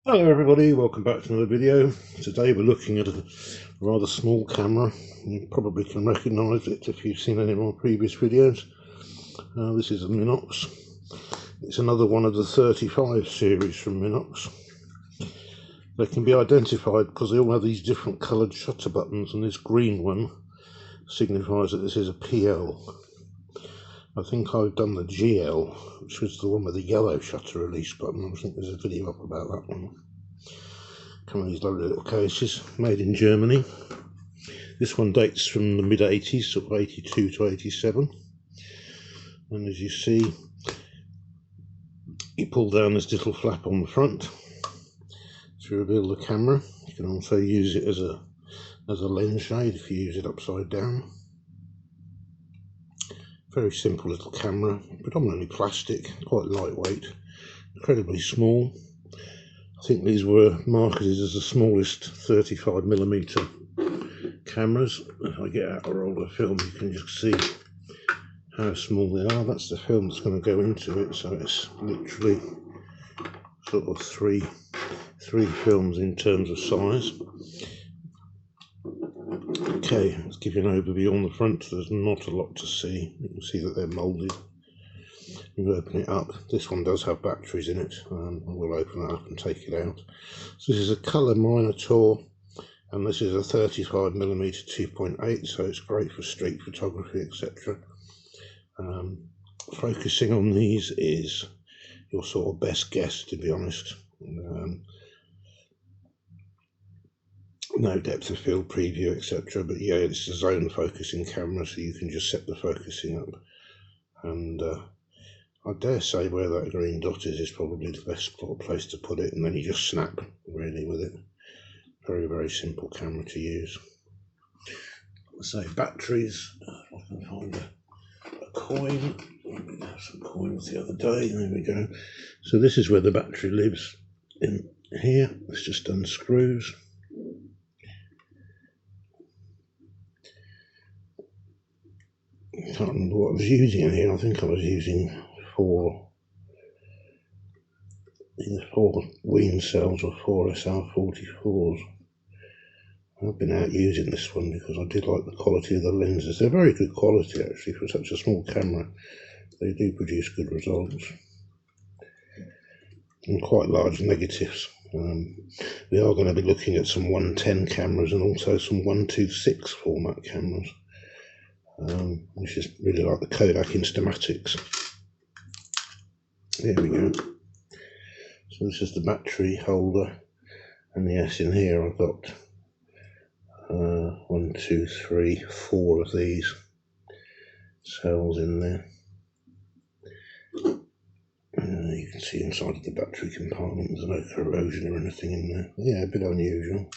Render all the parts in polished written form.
Hello everybody, welcome back to another video. Today we're looking at a rather small camera. You probably can recognise it if you've seen any of my previous videos. This is a Minox. It's another one of the 35 series from Minox. They can be identified because they all have these different coloured shutter buttons, and this green one signifies that this is a PL. I think I've done the GL, which was the one with the yellow shutter release button. I think there's a video up about that one. Come on, these lovely little cases, made in Germany. This one dates from the mid-80s, sort of 82 to 87. And as you see, you pull down this little flap on the front to reveal the camera. You can also use it as a lens shade if you use it upside down. Very simple little camera, predominantly plastic, quite lightweight, incredibly small. I think these were marketed as the smallest 35mm cameras. If I get out a roll of film, you can just see how small they are. That's the film that's going to go into it, so it's literally sort of three films in terms of size. Okay, let's give you an overview on the front. There's not a lot to see. You can see that they're moulded. You open it up. This one does have batteries in it. We'll open it up and take it out. So this is a colour Minotaur, and this is a 35mm 2.8, so it's great for street photography, etc. Focusing on these is your sort of best guess, to be honest. No depth of field preview, etc. But yeah, it's a zone focusing camera, so you can just set the focusing up. And I dare say where that green dot is probably the best place to put it, and then you just snap really with it. Very, very simple camera to use. Let's say batteries. If I can find a coin. I have some coins the other day. There we go. So this is where the battery lives, in here. It's just unscrews. I can't remember what I was using in here. I think I was using either four Wien cells or 4 SR44s. I've been out using this one because I did like the quality of the lenses. They're very good quality actually for such a small camera. They do produce good results. And quite large negatives. We are going to be looking at some 110 cameras and also some 126 format cameras. Which is really like the Kodak Instamatics. There we go. So this is the battery holder, and yes, in here I've got 1, 2, 3, 4 of these cells in there. You can see inside of the battery compartment there's no corrosion or anything in there. Yeah, a bit unusual.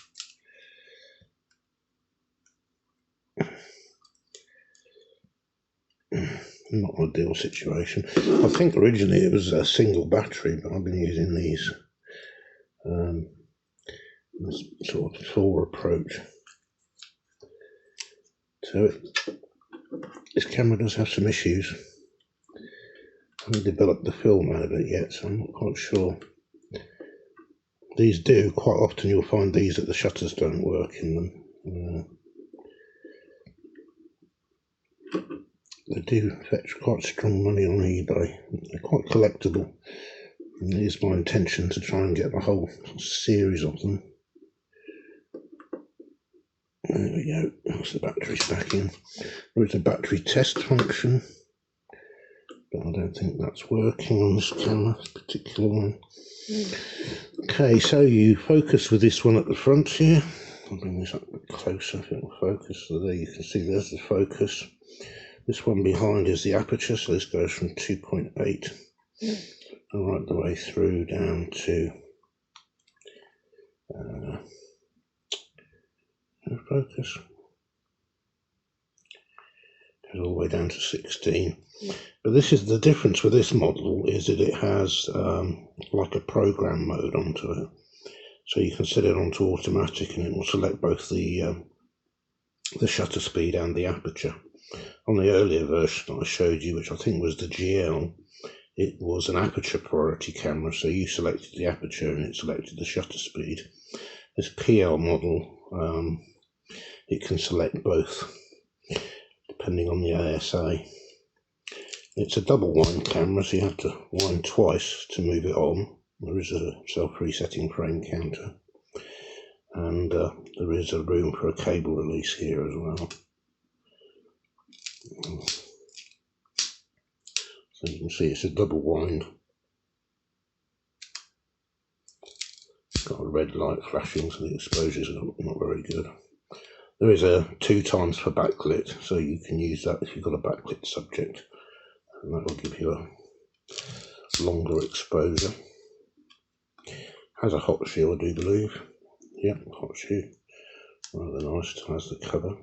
Not an ideal situation. I think originally it was a single battery, but I've been using these this sort of 4 approach to it. This camera does have some issues. I haven't developed the film out of it yet, so I'm not quite sure. These do, quite often you'll find these that the shutters don't work in them. They do fetch quite strong money on eBay. They're quite collectible. And it is my intention to try and get the whole series of them. There we go. That's the battery stacking. There is a battery test function, but I don't think that's working on this camera, this particular one. Okay, so you focus with this one at the front here. I'll bring this up a bit closer if it will focus. So there you can see there's the focus. This one behind is the aperture, so this goes from 2.8 and right the way through down to focus. Goes all the way down to 16. But this is the difference with this model, is that it has like a program mode onto it. So you can set it onto automatic and it will select both the shutter speed and the aperture. On the earlier version that I showed you, which I think was the GL, it was an aperture priority camera, so you selected the aperture and it selected the shutter speed. This PL model, it can select both depending on the ASA. It's a double wind camera, so you have to wind twice to move it on. There is a self-resetting frame counter, and there is a room for a cable release here as well. So you can see it's a double wind. It's got a red light flashing, so the exposure's not very good. There is a 2 times for backlit, so you can use that if you've got a backlit subject, and that will give you a longer exposure. Has a hot shoe, I do believe. Yep, hot shoe. Rather nice. Has the cover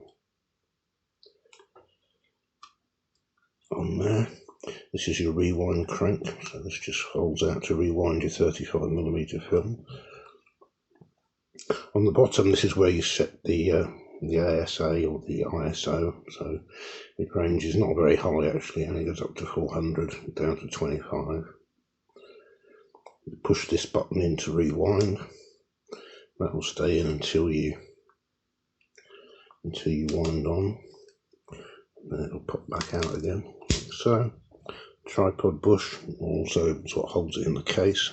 on there. This is your rewind crank, so this just holds out to rewind your 35mm film. On the bottom, this is where you set the ASA or the ISO, so it ranges not very high actually, only goes up to 400 down to 25. You push this button in to rewind. That will stay in until you wind on, and then it'll pop back out again, like so. Tripod bush also is what holds it in the case,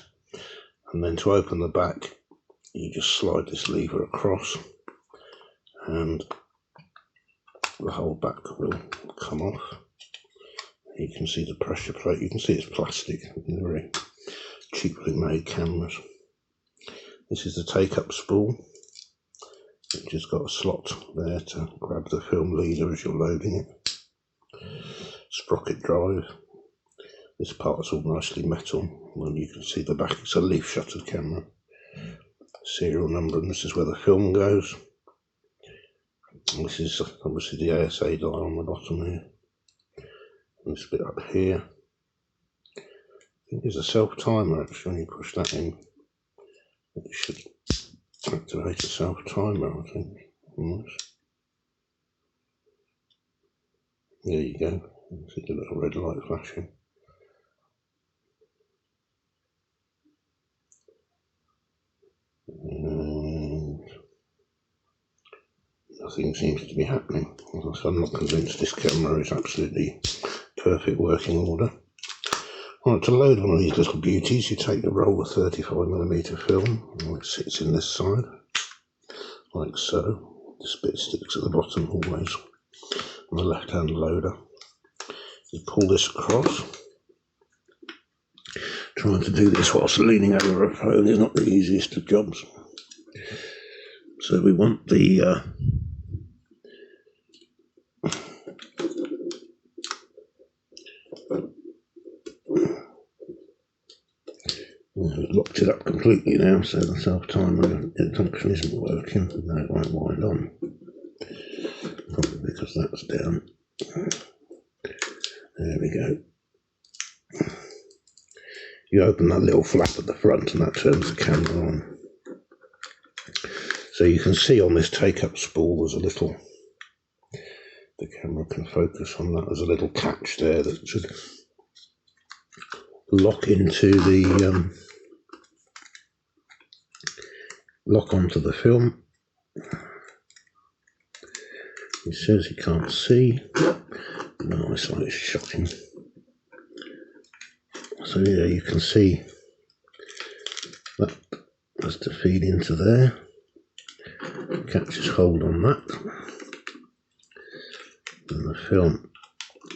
and then to open the back you just slide this lever across and the whole back will come off. You can see the pressure plate, you can see it's plastic, very cheaply made cameras. This is the take-up spool, which has got a slot there to grab the film leader as you're loading it. Sprocket drive. This part's all nicely metal, and you can see the back. It's a leaf shutter camera. Serial number, and this is where the film goes. And this is obviously the ASA dial on the bottom here. And this bit up here, I think there's a self-timer actually. When you push that in, it should activate a self-timer, I think. There you go. You see the little red light flashing. And nothing seems to be happening. So I'm not convinced this camera is absolutely perfect working order. Right, to load one of these little beauties, you take the roll of 35mm film, and it sits in this side, like so. This bit sticks at the bottom always, on the left-hand loader. You pull this across. Trying to do this whilst leaning over a phone is not the easiest of jobs. So we want the we've locked it up completely now, so the self-timer function isn't working. Now it won't wind on, probably because that's down. There we go. You open that little flap at the front and that turns the camera on. So you can see on this take-up spool there's a little, the camera can focus on that, there's a little catch there that should lock into the, lock onto the film. It says you can't see. No, it's like it's shocking. So yeah, you can see that has to feed into there. Catches hold on that, and the film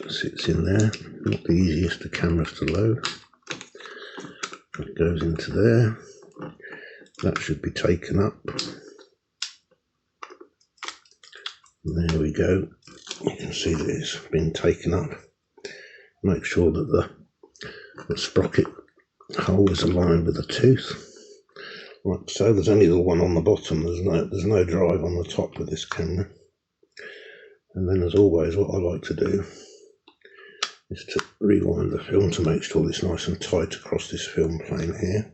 sits in there. Not the easiest of cameras to load. That goes into there. That should be taken up. And there we go. You can see that it's been taken up. Make sure that the sprocket hole is aligned with the tooth, like so. There's only the one on the bottom. There's no drive on the top with this camera. And then, as always, what I like to do is to rewind the film to make sure it's nice and tight across this film plane here,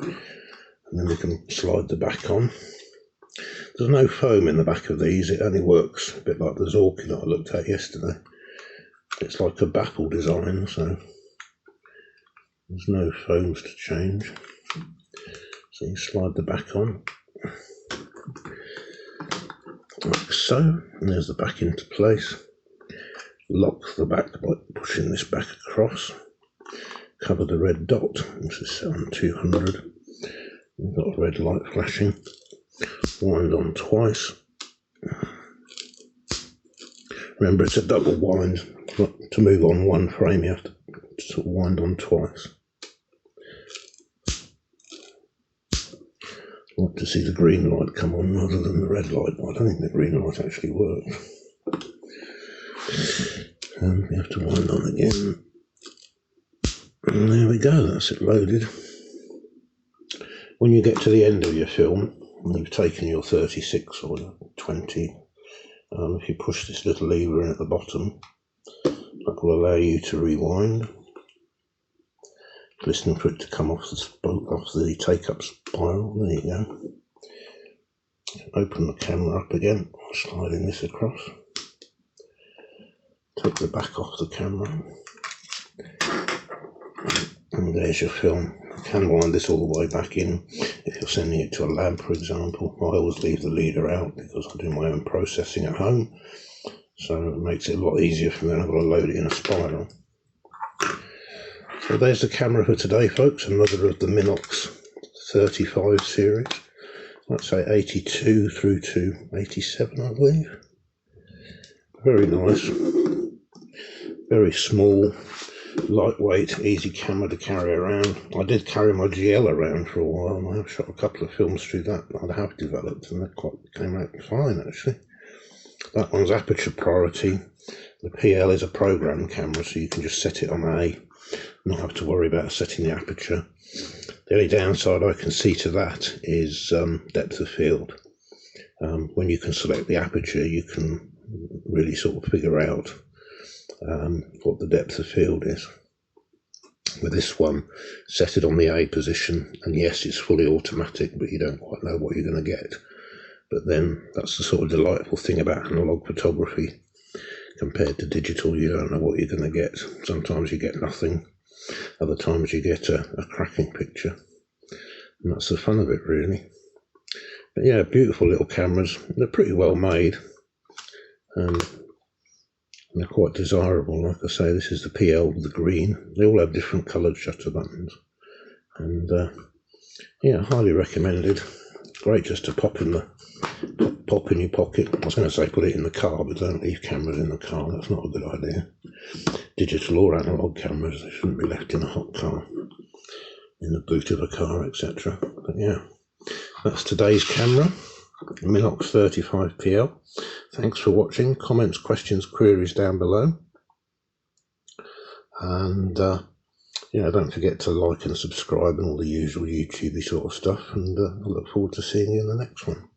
and then we can slide the back on. There's no foam in the back of these. It only works a bit like the Zorky that I looked at yesterday. It's like a baffle design, so There's no phones to change, so you slide the back on like so, and there's the back into place. Lock the back by pushing this back across. Cover the red dot, which is set on 200. We've got a red light flashing. Wind on twice. Remember, it's a double wind. To move on one frame, you have to sort of wind on twice. I like to see the green light come on rather than the red light, but I don't think the green light actually works. And we have to wind on again. And there we go, that's it loaded. When you get to the end of your film, and you've taken your 36 or 20, if you push this little lever in at the bottom, that will allow you to rewind. Listening for it to come off the take-up spiral. There you go. Open the camera up again, sliding this across. Take the back off the camera. And there's your film. You can wind this all the way back in if you're sending it to a lab, for example. I always leave the leader out because I do my own processing at home, so it makes it a lot easier for me. I've got to load it in a spiral. So there's the camera for today, folks. Another of the Minox 35 series. Let's say 82 through to 87, I believe. Very nice. Very small, lightweight, easy camera to carry around. I did carry my GL around for a while, and I have shot a couple of films through that I have developed, and they came out fine actually. That one's aperture priority. The PL is a program camera, so you can just set it on A, not have to worry about setting the aperture. The only downside I can see to that is depth of field. When you can select the aperture, you can really sort of figure out what the depth of field is. With this one, set it on the A position, and yes, it's fully automatic, but you don't quite know what you're going to get. But then that's the sort of delightful thing about analog photography. Compared to digital, you don't know what you're going to get. Sometimes you get nothing, other times you get a cracking picture, and that's the fun of it, really. But yeah, beautiful little cameras. They're pretty well made, and they're quite desirable. Like I say, this is the PL with the green. They all have different coloured shutter buttons, and yeah, highly recommended. Great just to pop in your pocket. I was going to say put it in the car, but don't leave cameras in the car. That's not a good idea. Digital or analog cameras, they shouldn't be left in a hot car, in the boot of a car, etc. But yeah, that's today's camera, Minox 35PL. Thanks for watching. Comments, questions, queries down below. And yeah, don't forget to like and subscribe and all the usual YouTubey sort of stuff. And I look forward to seeing you in the next one.